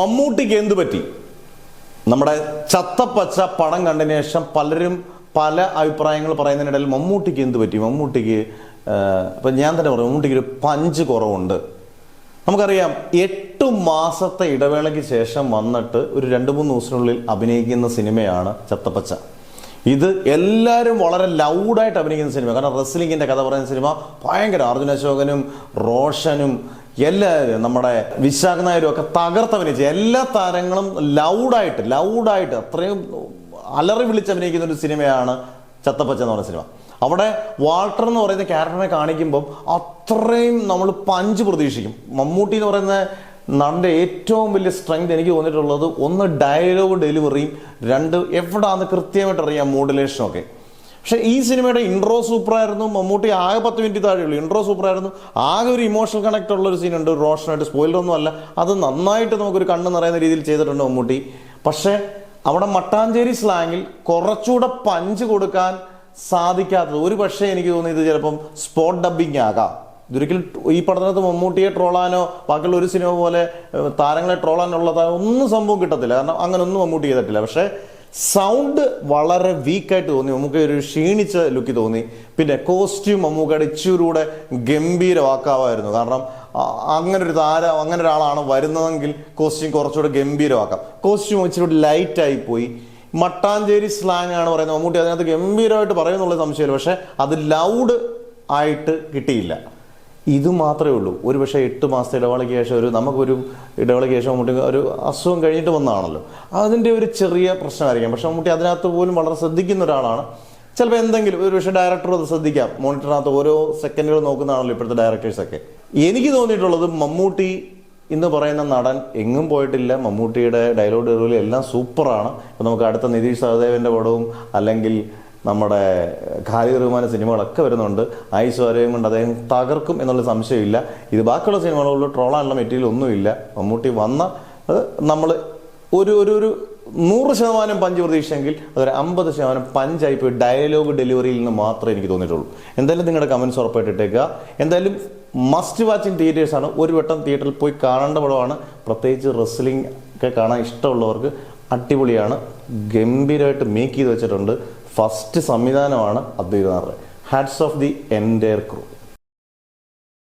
മമ്മൂട്ടിക്ക് എന്തു പറ്റി? നമ്മുടെ ചത്തപ്പച്ച പടം കണ്ടതിന് ശേഷം പലരും പല അഭിപ്രായങ്ങൾ പറയുന്നതിനിടയിൽ മമ്മൂട്ടിക്ക് എന്തു പറ്റി? മമ്മൂട്ടിക്ക് ഇപ്പം ഞാൻ തന്നെ പറയും, മമ്മൂട്ടിക്ക് ഒരു പഞ്ച് കുറവുണ്ട്. നമുക്കറിയാം 8 മാസത്തെ ഇടവേളയ്ക്ക് ശേഷം വന്നിട്ട് ഒരു 2-3 ദിവസത്തിനുള്ളിൽ അഭിനയിക്കുന്ന സിനിമയാണ് ചത്തപ്പച്ച. ഇത് എല്ലാവരും വളരെ ലൗഡായിട്ട് അഭിനയിക്കുന്ന സിനിമ. കാരണം റെസ്ലിങ്ങിൻ്റെ കഥ പറയുന്ന സിനിമ ഭയങ്കര, അർജുൻ അശോകനും റോഷനും എല്ലാവരും, നമ്മുടെ വിശാഖ് നായരും ഒക്കെ തകർത്തഭിനയിച്ച എല്ലാ താരങ്ങളും ലൗഡായിട്ട് അത്രയും അലറി വിളിച്ച് അഭിനയിക്കുന്ന ഒരു സിനിമയാണ് ചത്തപ്പച്ച എന്ന് പറയുന്ന സിനിമ. അവിടെ വാൾട്ടർ എന്ന് പറയുന്ന ക്യാരക്ടറിനെ കാണിക്കുമ്പോൾ അത്രയും നമ്മൾ പഞ്ച് പ്രതീക്ഷിക്കും. മമ്മൂട്ടി എന്ന് പറയുന്ന നടൻ്റെ ഏറ്റവും വലിയ സ്ട്രെങ്ത് എനിക്ക് തോന്നിയിട്ടുള്ളത്, ഒന്ന് ഡയലോഗ് ഡെലിവറിയും, 2 എവിടാന്ന് കൃത്യമായിട്ട് അറിയാം മോഡുലേഷനും ഒക്കെ. പക്ഷെ ഈ സിനിമയുടെ ഇൻട്രോ സൂപ്പറായിരുന്നു. മമ്മൂട്ടി ആകെ 10 മിനിറ്റ് താഴെയുള്ളൂ, ഇൻട്രോ സൂപ്പറായിരുന്നു. ആകെ ഒരു ഇമോഷണൽ കണക്ട് ഉള്ള ഒരു സീനുണ്ട് റോഷനായിട്ട്, സ്പോയിലറൊന്നും അല്ല, അത് നന്നായിട്ട് നമുക്കൊരു കണ്ണ് നിറയുന്ന രീതിയിൽ ചെയ്തിട്ടുണ്ട് മമ്മൂട്ടി. പക്ഷെ അവിടെ മട്ടാഞ്ചേരി സ്ലാങ്ങിൽ കുറച്ചുകൂടെ പഞ്ച് കൊടുക്കാൻ സാധിക്കാത്തത്, ഒരു പക്ഷേ എനിക്ക് തോന്നിയത് ചിലപ്പം സ്പോട്ട് ഡബ്ബിങ് ആകാം. ഇതൊരിക്കലും ഈ പടത്തിനകത്ത് മമ്മൂട്ടിയെ ട്രോളാനോ ബാക്കിയുള്ള ഒരു സിനിമ പോലെ താരങ്ങളെ ട്രോളാനുള്ളതോ ഒന്നും സംഭവം കിട്ടത്തില്ല. കാരണം അങ്ങനൊന്നും മമ്മൂട്ടി ചെയ്തിട്ടില്ല. പക്ഷേ സൗണ്ട് വളരെ വീക്കായിട്ട് തോന്നി, മമ്മൂക്ക ഒരു ക്ഷീണിച്ച ലുക്ക് തോന്നി. പിന്നെ കോസ്റ്റ്യൂം മമ്മൂക്കയുടെ ഇച്ചിരൂടെ ഗംഭീരമാക്കാമായിരുന്നു. കാരണം അങ്ങനെ ഒരാളാണ് വരുന്നതെങ്കിൽ കോസ്റ്റ്യൂം കുറച്ചുകൂടെ ഗംഭീരമാക്കാം. കോസ്റ്റ്യൂം ഇച്ചിരി ലൈറ്റായി പോയി. മട്ടാഞ്ചേരി സ്ലാങ് ആണ് പറയുന്നത്, മമ്മൂട്ടി അതിനകത്ത് ഗംഭീരമായിട്ട് പറയുന്നുള്ള സംശയമില്ല. പക്ഷെ അത് ലൗഡ് ആയിട്ട് കിട്ടിയില്ല. ഇത് മാത്രമേ ഉള്ളൂ. ഒരു പക്ഷേ 8 മാസത്തെ ഇടവേളയ്ക്ക് ശേഷം നമുക്കൊരു ഇടവേളയ്ക്ക് ശേഷം മമ്മൂട്ടി ഒരു അസുഖം കഴിഞ്ഞിട്ട് വന്നതാണല്ലോ, അതിൻ്റെ ഒരു ചെറിയ പ്രശ്നമായിരിക്കാം. പക്ഷെ മമ്മൂട്ടി അതിനകത്ത് പോലും വളരെ ശ്രദ്ധിക്കുന്ന ഒരാളാണ്. ചിലപ്പോൾ എന്തെങ്കിലും ഒരു പക്ഷേ ഡയറക്ടർ അത് ശ്രദ്ധിക്കാം. മോണിറ്ററിനകത്ത് ഓരോ സെക്കൻഡുകൾ നോക്കുന്നതാണല്ലോ ഇപ്പോഴത്തെ ഡയറക്ടേഴ്സൊക്കെ. എനിക്ക് തോന്നിയിട്ടുള്ളത്, മമ്മൂട്ടി എന്ന് പറയുന്ന നടൻ എങ്ങും പോയിട്ടില്ല. മമ്മൂട്ടിയുടെ ഡയലോഗ് ഡെലിവറി എല്ലാം സൂപ്പറാണ്. ഇപ്പം നമുക്ക് അടുത്ത നിതീഷ് സഹദേവൻ്റെ പടവും അല്ലെങ്കിൽ നമ്മുടെ ഖാലിദ് റഹ്മാൻ്റെ സിനിമകളൊക്കെ വരുന്നുണ്ട്. ഐശ്വര്യയും കൊണ്ട് അദ്ദേഹം തകർക്കും എന്നുള്ള സംശയമില്ല. ഇത് ബാക്കിയുള്ള സിനിമകളിൽ ട്രോളാനുള്ള മെറ്റീരിയൽ ഒന്നുമില്ല. മമ്മൂട്ടി വന്ന നമ്മൾ ഒരു 100% പഞ്ച് പ്രതീക്ഷയെങ്കിൽ അതൊരു 50% പഞ്ചായി പോയി ഡയലോഗ് ഡെലിവറിയിൽ നിന്ന് മാത്രമേ എനിക്ക് തോന്നിയിട്ടുള്ളൂ. എന്തായാലും നിങ്ങളുടെ കമൻസ് ഉറപ്പായിട്ട് ഇട്ടേക്കുക. എന്തായാലും മസ്റ്റ് വാച്ച് ഇൻ തിയേറ്റേഴ്സ് ആണ്. ഒരു വട്ടം തിയേറ്ററിൽ പോയി കാണേണ്ട പടമാണ്. പ്രത്യേകിച്ച് റെസ്ലിംഗ് ഒക്കെ കാണാൻ ഇഷ്ടമുള്ളവർക്ക് അടിപൊളിയാണ്. ഗംഭീരമായിട്ട് മേക്ക് ചെയ്ത് വെച്ചിട്ടുണ്ട്. ഫസ്റ്റ് സംവിധാനമാണ് Advaith Nair. Hats off the entire crew.